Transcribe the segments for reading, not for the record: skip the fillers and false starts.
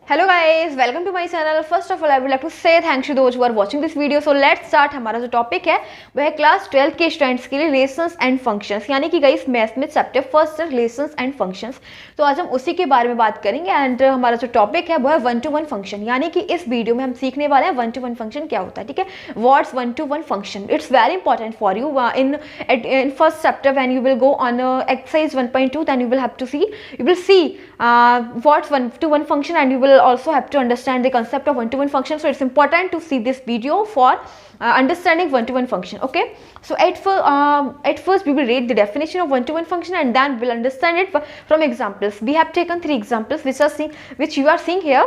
Hello guys, welcome to my channel. First of all I would like to say thanks to those who are watching this video. So let's start. हमारा जो topic है वह है class 12 के students के लिए relations and functions, यानी कि गाइस मैथ में chapter first relations and functions. तो आज हम उसी के बारे में बात करेंगे एंड हमारा जो टॉपिक है वो है 1-to-1 फंक्शन, यानी कि इस वीडियो में हम सीखने वाले हैं 1-to-1 फंक्शन क्या होता है। ठीक है, what's 1-to-1 function, it's very important for you in first chapter when you will go on exercise 1.2, then you will have to see, you will see what's 1-to-1 function and you will also have to understand the concept of 1-to-1 function. So it's important to see this video for understanding 1-to-1 function. Okay, so at first we will read the definition of 1-to-1 function and then we'll understand it from examples. We have taken 3 examples which you are seeing here.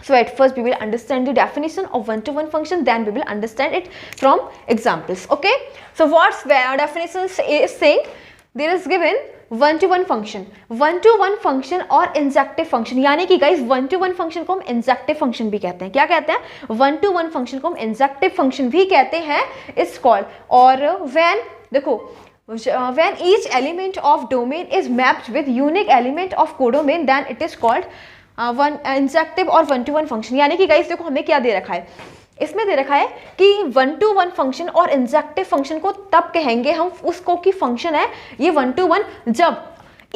So at first we will understand the definition of 1-to-1 function, then we will understand it from examples. Okay, so what's definitions is saying there is given 1-to-1 function, 1-to-1 function और injective function, यानी कि guys 1-to-1 function को हम injective function भी कहते हैं। क्या कहते हैं? 1-to-1 फंक्शन को हम इंजेक्टिव फंक्शन भी कहते हैं, इट्स कॉल्ड। और व्हेन देखो when each element of domain is mapped with unique element of codomain then it is called injective और 1-to-1 फंक्शन। यानी कि गाइस देखो हमें क्या दे रखा है, इसमें दे रखा है कि 1-to-1 फंक्शन और इंजेक्टिव फंक्शन को तब कहेंगे हम उसको कि फंक्शन है ये 1-to-1 जब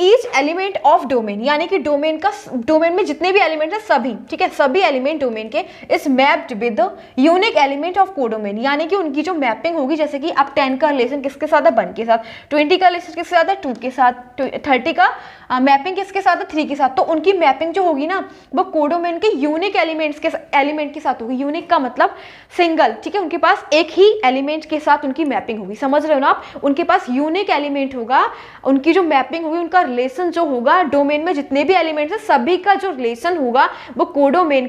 ईच एलिमेंट ऑफ डोमेन, यानी कि डोमेन में जितने भी एलिमेंट है सभी, ठीक है, सभी एलिमेंट डोमेन के is mapped with unique element of codomain, यानी कि उनकी जो मैपिंग होगी, जैसे कि अब 10 का रिलेशन किसके साथ है? 1 के साथ, 20 का रिलेशन किसके साथ है? 2 के साथ, 30 का मैपिंग किसके साथ है? 3 के साथ। तो उनकी मैपिंग जो होगी ना वो कोडोमेन के यूनिक एलिमेंट के साथ होगी। यूनिक का मतलब सिंगल, ठीक है, उनके पास एक ही एलिमेंट के साथ उनकी मैपिंग होगी। समझ रहे हो ना आप? उनके पास यूनिक एलिमेंट होगा, उनकी जो मैपिंग होगी, उनका रिलेशन जो होगा डोमेन में जितने भी एलिमेंट्स हैं सभी का जो रिलेशन होगा वो कोडोमेन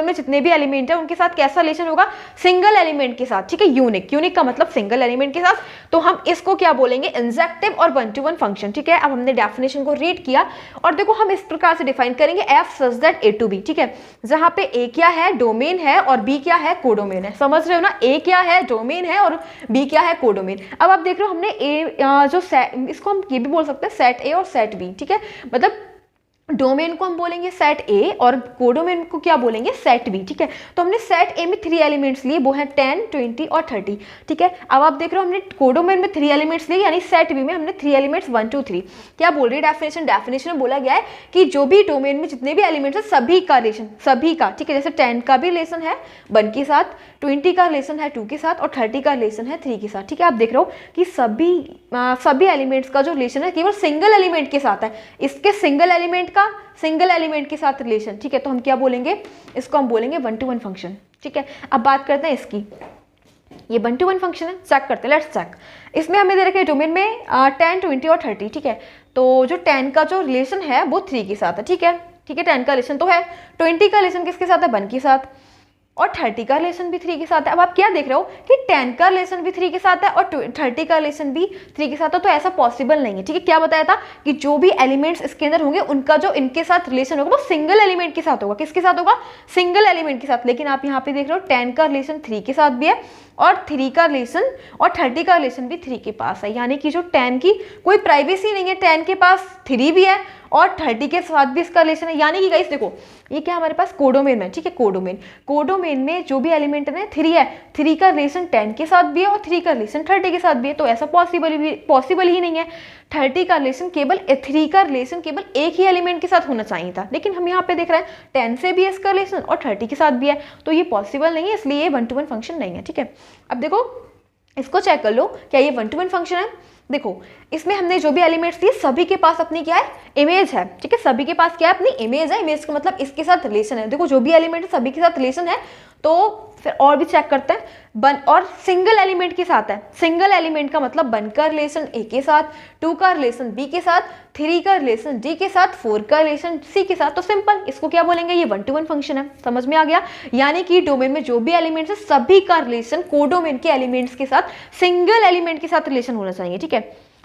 में जितने भी एलिमेंट है उनके साथ कैसा रिलेशन होगा? सिंगल एलिमेंट के साथ, ठीक है, यूनिक का मतलब सिंगल एलिमेंट के साथ। तो हम इसको क्या बोलेंगे? इंजेक्टिव और 1-to-1 फंक्शन। ठीक है, अब हमने डेफिनेशन को रीड किया और देखो हम इस प्रकार से डिफाइन करेंगे F such that A to B, ठीक है, जहां पे ए क्या है? डोमेन है और बी क्या है? कोडोमेन है। समझ रहे हो ना? ए क्या है? डोमेन है और बी क्या है? कोडोमेन। अब आप देख रहे हो हमने ए जो इसको हम ये भी बोल सकते हैं सेट ए और सेट बी, ठीक है, मतलब डोमेन को हम बोलेंगे सेट ए और कोडोमेन को क्या बोलेंगे? Set B. ठीक है, तो हमने सेट ए में 3 एलिमेंट्स लिए, वो है 10, 20 और 30। ठीक है, अब आप देख रहे हो हमने कोडोमेन में 3 एलिमेंट्स लिए, यानी सेट बी में हमने 3 एलिमेंट्स 1, 2, 3। क्या बोल रही है डेफिनेशन में बोला गया है कि जो भी डोमेन में जितने भी एलिमेंट्स है सभी का रिलेशन, सभी का, ठीक है, जैसे 10 का भी रिलेशन है 1 के साथ, 20 का रिलेशन है 2 के साथ और 30 का रिलेशन है 3 के साथ। ठीक है, आप देख रहे हो कि सभी एलिमेंट्स का जो रिलेशन है केवल सिंगल एलिमेंट के साथ है, इसके सिंगल एलिमेंट के साथ रिलेशन। ठीक है, तो हम क्या बोलेंगे? इसको हम बोलेंगे 1-to-1 फंक्शन। ठीक है, अब बात करते हैं इसकी, ये 1-to-1 फंक्शन है, चेक करते हैं, लेट्स चेक। इसमें हमें दे रखा है डोमेन में 10, 20 और 30। ठीक है, तो जो 10 का जो रिलेशन है वो 3 के साथ है। ठीक है, 10 का रिलेशन तो है, 20 का रिलेशन किसके साथ है? 1 के साथ और 30 का रिलेशन भी 3 के साथ है। अब आप क्या देख रहे हो कि 10 का रिलेशन भी 3 के साथ है और 30 का रिलेशन भी 3 के साथ है, तो ऐसा पॉसिबल नहीं है। ठीक है, क्या बताया था कि जो भी एलिमेंट्स इसके अंदर होंगे उनका जो इनके साथ रिलेशन होगा वो सिंगल एलिमेंट के साथ होगा। किसके साथ होगा? सिंगल एलिमेंट के साथ। लेकिन आप यहाँ पे देख रहे हो 10 का रिलेशन 3 के साथ भी है और 3 का रिलेशन और 30 का रिलेशन भी 3 के पास है, यानी कि जो 10 की कोई प्राइवेसी नहीं है, 10 के पास 3 भी है और 30 के साथ भी इसका रिलेशन है। यानी कि गाइस देखो ये क्या हमारे पास कोडोमेन है, ठीक है, कोडोमेन में जो भी एलिमेंट है 3 है, 3 का रिलेशन 10 के साथ भी है और 3 का रिलेशन 30 के साथ भी है, तो ऐसा पॉसिबल ही नहीं है। 30 का रिलेशन केवल 3 का रिलेशन केवल एक ही एलिमेंट के साथ होना चाहिए था, लेकिन हम यहाँ पे देख रहे हैं 10 से भी इसका रिलेशन और 30 के साथ भी है, तो ये पॉसिबल नहीं है, इसलिए ये 1-to-1 फंक्शन नहीं है। ठीक है, अब देखो इसको चेक कर लो, क्या ये 1-to-1 फंक्शन है? देखो इसमें हमने जो भी एलिमेंट्स दिए सभी के पास अपनी क्या है? इमेज है। ठीक है, सभी के पास क्या है? अपनी इमेज है। इमेज का मतलब इसके साथ रिलेशन है। देखो जो भी एलिमेंट है सभी के साथ रिलेशन है, तो फिर और भी चेक करते हैं। और सिंगल एलिमेंट के साथ है। सिंगल एलिमेंट का मतलब 1 का रिलेशन ए के साथ, 2 का रिलेशन बी के साथ, 3 का रिलेशन डी के साथ, 4 का रिलेशन सी के साथ, तो सिंपल इसको क्या बोलेंगे? ये 1-to-1 फंक्शन है। समझ में आ गया? यानी कि डोमेन में जो भी एलिमेंट्स है सभी का रिलेशन कोडोमेन के एलिमेंट्स के साथ सिंगल एलिमेंट के साथ रिलेशन होना चाहिए। ठीक है,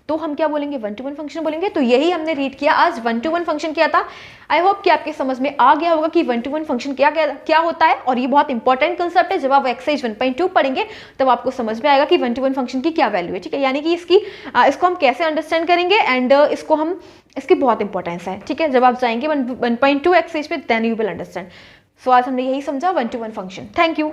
तो हम क्या बोलेंगे, वन टू वन फंक्शन बोलेंगे। तो यही हमने रीड किया आज, वन टू वन फंक्शन क्या था। आई होप कि आपके समझ में आ गया होगा कि वन टू वन फंक्शन क्या क्या क्या होता है, और ये बहुत इंपॉर्टेंट कंसेप्ट है। जब आप एक्सरसाइज 1.2 पढ़ेंगे तब आपको समझ में आएगा कि वन टू वन फंक्शन की क्या वैल्यू है, ठीक है, यानी कि इसको हम कैसे अंडरस्टैंड करेंगे, एंड इसकी बहुत इंपॉर्टेंस है, ठीक है। जब आप जाएंगे 1.2 एक्सरसाइज पे देन यू विल अंडरस्टैंड। सो आज हमने यही समझा, one two one function. Thank you.